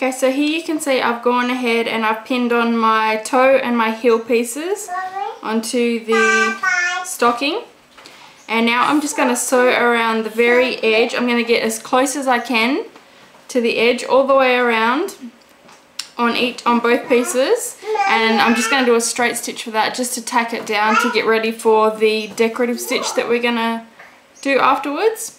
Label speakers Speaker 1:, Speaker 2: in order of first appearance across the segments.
Speaker 1: Okay, so here you can see I've gone ahead and I've pinned on my toe and my heel pieces onto the stocking. And now I'm just going to sew around the very edge. I'm going to get as close as I can to the edge all the way around on both pieces. And I'm just going to do a straight stitch for that, just to tack it down to get ready for the decorative stitch that we're going to do afterwards.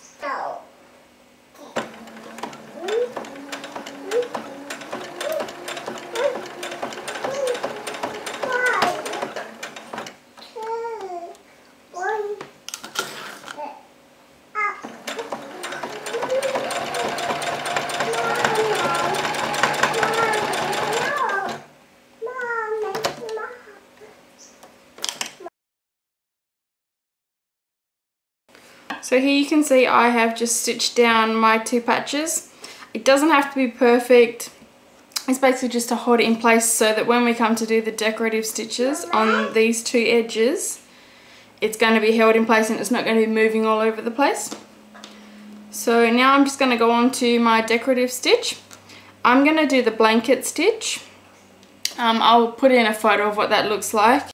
Speaker 1: So here you can see I have just stitched down my 2 patches. It doesn't have to be perfect. It's basically just to hold it in place so that when we come to do the decorative stitches on these 2 edges, it's going to be held in place and it's not going to be moving all over the place. So now I'm just going to go on to my decorative stitch. I'm going to do the blanket stitch. I'll put in a photo of what that looks like.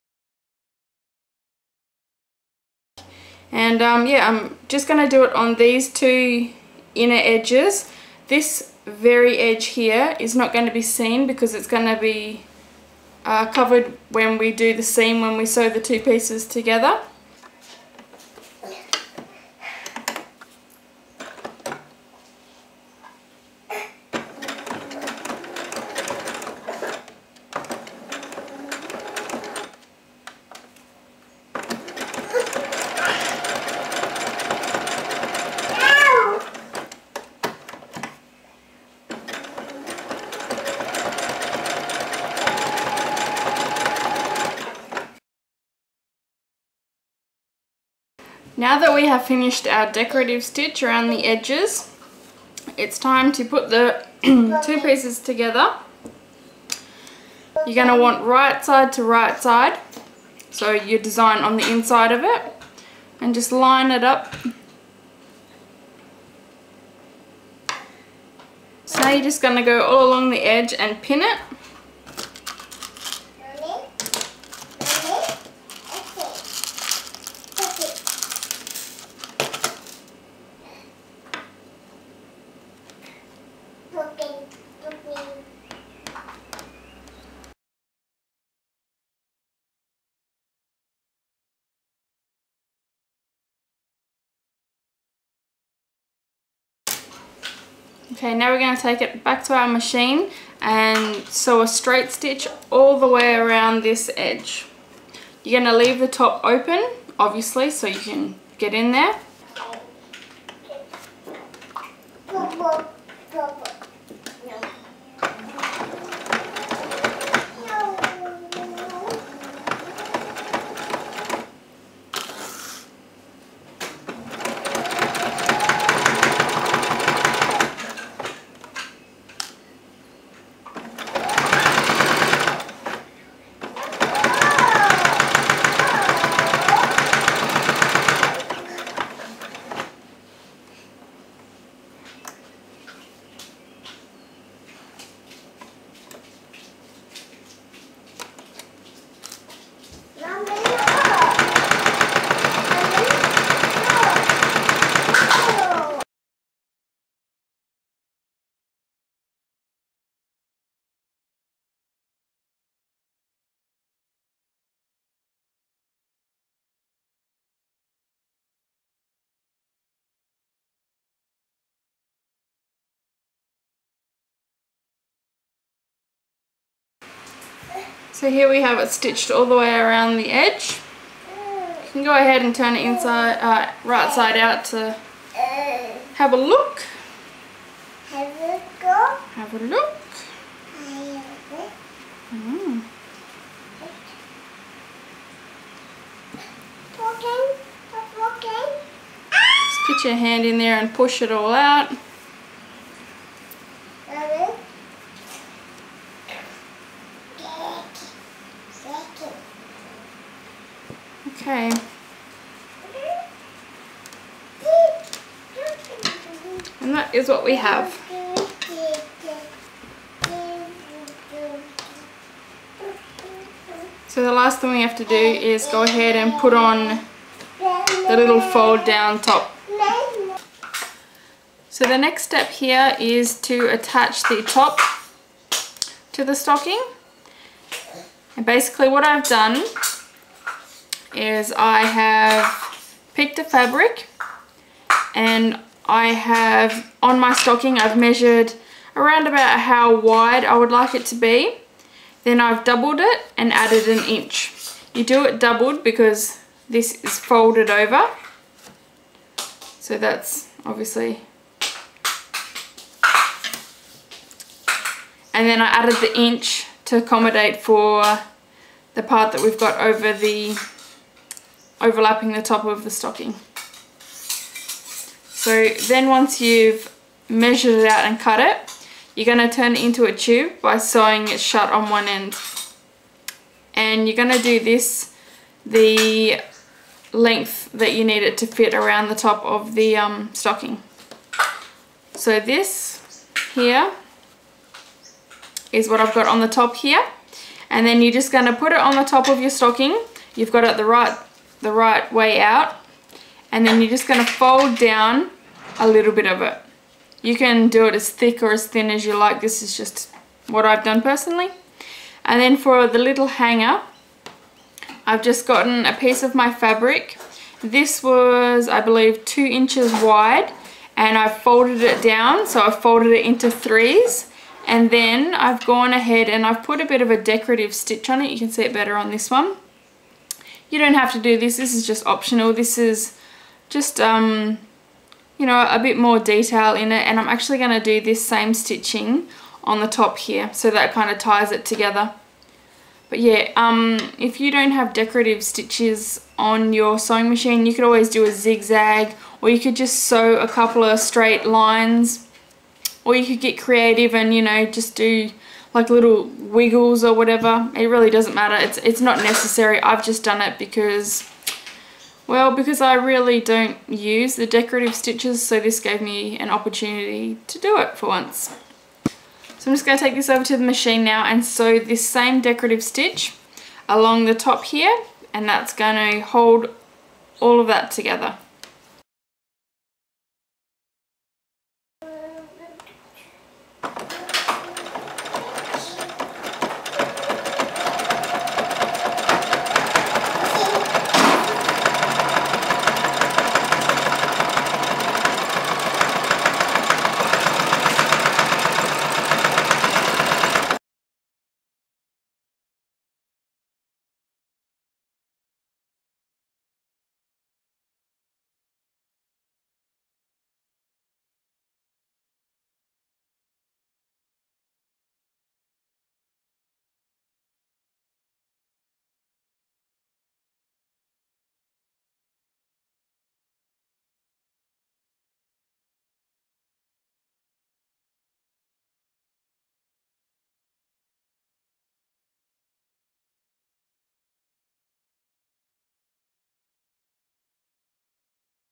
Speaker 1: And yeah, I'm just going to do it on these 2 inner edges. This very edge here is not going to be seen because it's going to be covered when we do the seam, when we sew the 2 pieces together. Now that we have finished our decorative stitch around the edges, it's time to put the 2 pieces together. You're going to want right side to right side, so your design on the inside of it, and just line it up. So now you're just going to go all along the edge and pin it. Okay, now we're going to take it back to our machine and sew a straight stitch all the way around this edge. You're going to leave the top open, obviously, so you can get in there. So here we have it stitched all the way around the edge. You can go ahead and turn it inside, right side out to have a look. Have a look. Just get your hand in there and push it all out. Okay. And that is what we have. So the last thing we have to do is go ahead and put on the little fold down top. So the next step here is to attach the top to the stocking. And basically what I've done is I have picked a fabric, and I have on my stocking I've measured around about how wide I would like it to be. Then I've doubled it and added an inch. You do it doubled because this is folded over. So that's obviously. And then I added the inch to accommodate for the part that we've got over the overlapping the top of the stocking. So then once you've measured it out and cut it, you're going to turn it into a tube by sewing it shut on one end. And you're going to do this the length that you need it to fit around the top of the stocking. So this here is what I've got on the top here, and then you're just going to put it on the top of your stocking. You've got it the right way out, and then you're just going to fold down a little bit of it. You can do it as thick or as thin as you like. This is just what I've done personally. And then for the little hanger, I've just gotten a piece of my fabric. This was, I believe, 2 inches wide, and I've folded it down, so I've folded it into 3s. And then I've gone ahead and I've put a bit of a decorative stitch on it. You can see it better on this one. You don't have to do this. This is just optional. This is just, you know, a bit more detail in it. And I'm actually going to do this same stitching on the top here. So that kind of ties it together. But yeah, if you don't have decorative stitches on your sewing machine, you could always do a zigzag, or you could just sew a couple of straight lines. Or you could get creative and, you know, just do like little wiggles or whatever. It really doesn't matter. It's not necessary. I've just done it because, well, because I really don't use the decorative stitches. So this gave me an opportunity to do it for once. So I'm just going to take this over to the machine now and sew this same decorative stitch along the top here. And that's going to hold all of that together.